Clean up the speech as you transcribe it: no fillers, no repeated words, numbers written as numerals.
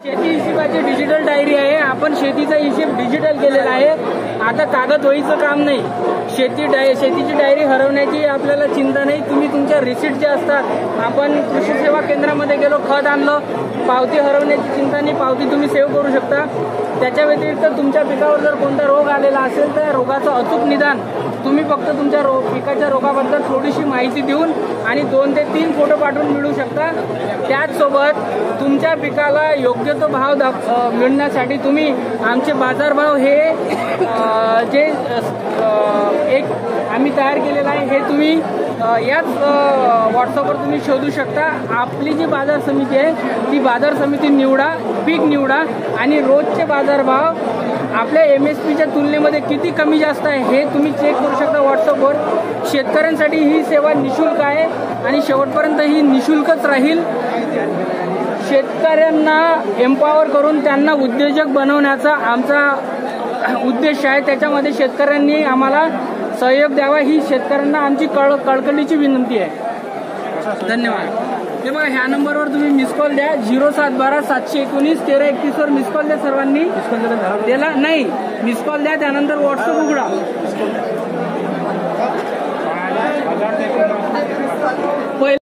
शेती हिशोबाची digital diary आहे। आपण शेतीचा हिशोब डिजिटल केलेला आहे। आता कागद वहीचं काम नाही। शेतीची डायरी हरवण्याची आपल्याला चिंता नाही। तुम्ही तुमच्या रिसीट जे असतात, आपण कृषी सेवा केंद्रामध्ये गेलो, खत आणलं, पावती हरवण्याची चिंता नाही, पावती तुम्ही सेव्ह करू शकता। त्याच्या व्यतिरिक्त तुमच्या पिकावर जर कोणता रोग आलेला असेल तर रोगाचं अचूक निदान तुम्ही फक्त तुमच्या पिकाच्या रोगाबद्दल थोडीशी माहिती देऊन आणि 2 ते 3 फोटो पाठवून मिळू शकता। त्याचसोबत तुमच्या पिकाला योग्य तो भाव मिळण्यासाठी तुम्ही आमचे बाजारभाव हे जे एक आम्ही तयार केलेलं आहे हे तुम्ही याच व्हॉट्सअपवर तुम्ही शोधू शकता। आपली जी बाजार समिती आहे ती बाजार समिती निवडा, पीक निवडा आणि रोजचे बाजारभाव आपल्या MSPच्या तुलनेमध्ये किती कमी जास्त आहे हे तुम्ही चेक करू शकता व्हॉट्सअपवर। शेतकऱ्यांसाठी ही सेवा निशुल्क आहे आणि शेवटपर्यंत ही निशुल्कच राहील। शेतकऱ्यांना एम्पॉवर करून त्यांना उद्योजक बनवण्याचा आमचा उद्देश आहे। त्याच्यामध्ये शेतकऱ्यांनी आम्हाला सहयोग द्यावा ही शेतकऱ्यांना आमची कळकळीची विनंती आहे। धन्यवाद। हे बघा, ह्या नंबरवर तुम्ही मिस कॉल द्या, 0712 719 1331 वर मिस कॉल द्या। सर्वांनी दिला नाही मिस कॉल द्या, त्यानंतर व्हॉट्सअप उघडा।